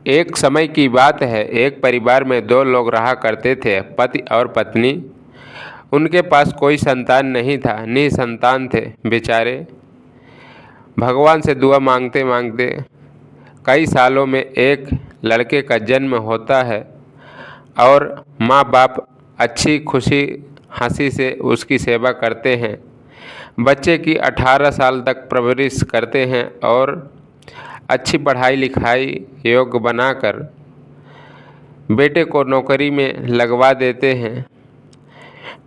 एक समय की बात है, एक परिवार में दो लोग रहा करते थे, पति और पत्नी। उनके पास कोई संतान नहीं था, निसंतान थे बेचारे। भगवान से दुआ मांगते मांगते कई सालों में एक लड़के का जन्म होता है और माँ बाप अच्छी खुशी हंसी से उसकी सेवा करते हैं। बच्चे की 18 साल तक परवरिश करते हैं और अच्छी पढ़ाई लिखाई योग्य बनाकर बेटे को नौकरी में लगवा देते हैं।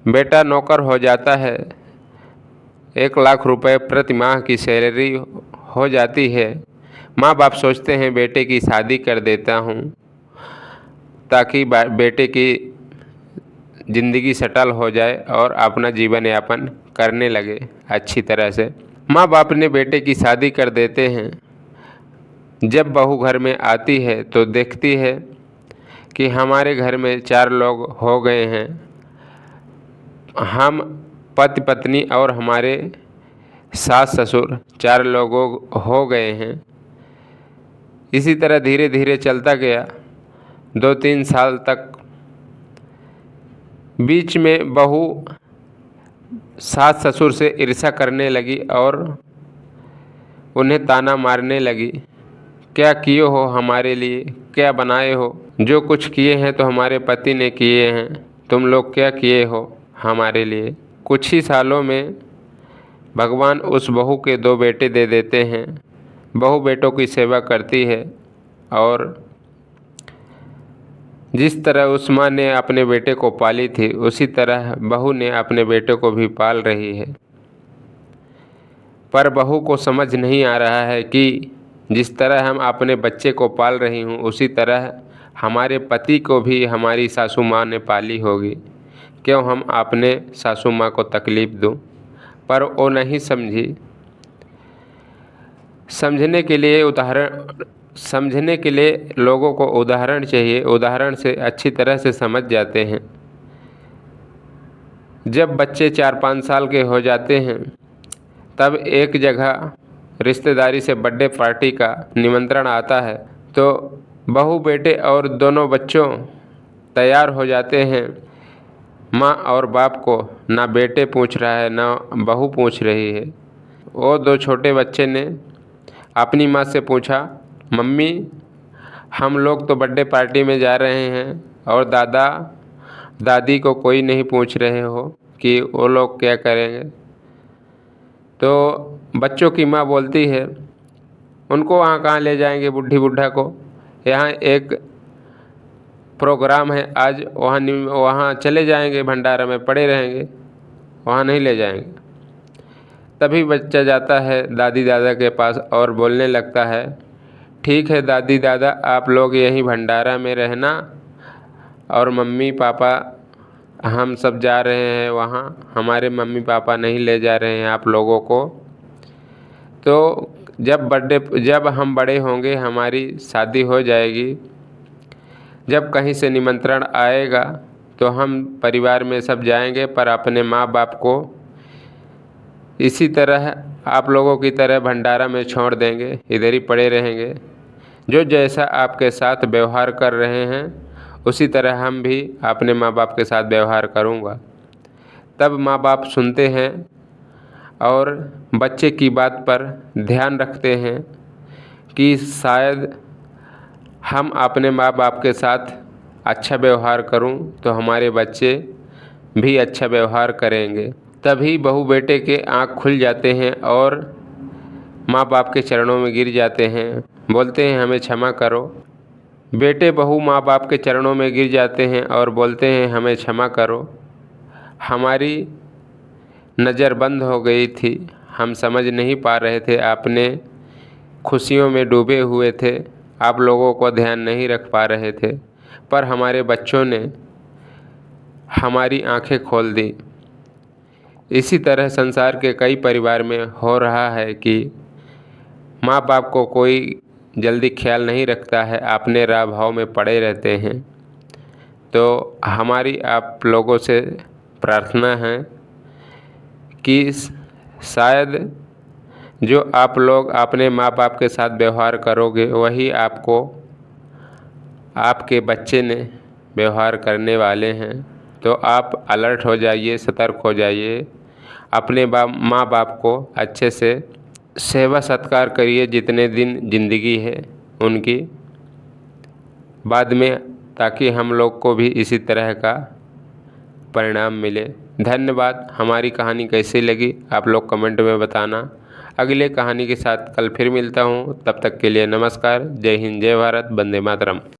बेटा नौकर हो जाता है, 1 लाख रुपए प्रति माह की सैलरी हो जाती है। माँ बाप सोचते हैं बेटे की शादी कर देता हूँ ताकि बेटे की ज़िंदगी सेटल हो जाए और अपना जीवन यापन करने लगे अच्छी तरह से। माँ बाप ने बेटे की शादी कर देते हैं। जब बहू घर में आती है तो देखती है कि हमारे घर में 4 लोग हो गए हैं। हम पति पत्नी और हमारे सास ससुर 4 लोगों हो गए हैं। इसी तरह धीरे धीरे चलता गया 2-3 साल तक। बीच में बहू सास ससुर से ईर्ष्या करने लगी और उन्हें ताना मारने लगी, क्या किए हो हमारे लिए, क्या बनाए हो, जो कुछ किए हैं तो हमारे पति ने किए हैं, तुम लोग क्या किए हो हमारे लिए। कुछ ही सालों में भगवान उस बहू के 2 बेटे दे देते हैं। बहू बेटों की सेवा करती है और जिस तरह उस माँ ने अपने बेटे को पाली थी उसी तरह बहू ने अपने बेटे को भी पाल रही है। पर बहू को समझ नहीं आ रहा है कि जिस तरह हम अपने बच्चे को पाल रही हूँ उसी तरह हमारे पति को भी हमारी सासू माँ ने पाली होगी, क्यों हम अपने सासू माँ को तकलीफ़ दूँ। पर वो नहीं समझी। समझने के लिए लोगों को उदाहरण चाहिए, उदाहरण से अच्छी तरह से समझ जाते हैं। जब बच्चे 4-5 साल के हो जाते हैं तब एक जगह रिश्तेदारी से बर्थडे पार्टी का निमंत्रण आता है, तो बहू बेटे और दोनों बच्चों तैयार हो जाते हैं। माँ और बाप को ना बेटे पूछ रहा है ना बहू पूछ रही है। वो 2 छोटे बच्चे ने अपनी माँ से पूछा, मम्मी हम लोग तो बर्थडे पार्टी में जा रहे हैं और दादा दादी को कोई नहीं पूछ रहे हो कि वो लोग क्या करेंगे। तो बच्चों की माँ बोलती है, उनको वहाँ कहाँ ले जाएंगे बुढ़ी बुढ़ा को, यहाँ एक प्रोग्राम है आज, वहाँ चले जाएंगे, भंडारा में पड़े रहेंगे, वहाँ नहीं ले जाएंगे। तभी बच्चा जाता है दादी दादा के पास और बोलने लगता है, ठीक है दादी दादा आप लोग यहीं भंडारा में रहना और मम्मी पापा हम सब जा रहे हैं वहाँ, हमारे मम्मी पापा नहीं ले जा रहे हैं आप लोगों को। तो जब हम बड़े होंगे, हमारी शादी हो जाएगी, जब कहीं से निमंत्रण आएगा तो हम परिवार में सब जाएंगे, पर अपने माँ बाप को इसी तरह आप लोगों की तरह भंडारा में छोड़ देंगे, इधर ही पड़े रहेंगे। जो जैसा आपके साथ व्यवहार कर रहे हैं उसी तरह हम भी अपने माँ बाप के साथ व्यवहार करूँगा। तब माँ बाप सुनते हैं और बच्चे की बात पर ध्यान रखते हैं कि शायद हम अपने माँ बाप के साथ अच्छा व्यवहार करूं तो हमारे बच्चे भी अच्छा व्यवहार करेंगे। तभी बहू बेटे के आँख खुल जाते हैं और माँ बाप के चरणों में गिर जाते हैं, बोलते हैं हमें क्षमा करो। बेटे बहू माँ बाप के चरणों में गिर जाते हैं और बोलते हैं हमें क्षमा करो, हमारी नज़र बंद हो गई थी, हम समझ नहीं पा रहे थे, आपने खुशियों में डूबे हुए थे, आप लोगों को ध्यान नहीं रख पा रहे थे, पर हमारे बच्चों ने हमारी आंखें खोल दी। इसी तरह संसार के कई परिवार में हो रहा है कि माँ बाप को कोई जल्दी ख्याल नहीं रखता है, अपने राह भाव में पड़े रहते हैं। तो हमारी आप लोगों से प्रार्थना है कि शायद जो आप लोग अपने माँ बाप के साथ व्यवहार करोगे वही आपको आपके बच्चे ने व्यवहार करने वाले हैं तो आप अलर्ट हो जाइए, सतर्क हो जाइए। अपने माँ बाप को अच्छे से सेवा सत्कार करिए जितने दिन ज़िंदगी है उनकी, बाद में, ताकि हम लोग को भी इसी तरह का परिणाम मिले। धन्यवाद। हमारी कहानी कैसी लगी आप लोग कमेंट में बताना। अगले कहानी के साथ कल फिर मिलता हूँ, तब तक के लिए नमस्कार। जय हिंद, जय भारत, वंदे मातरम।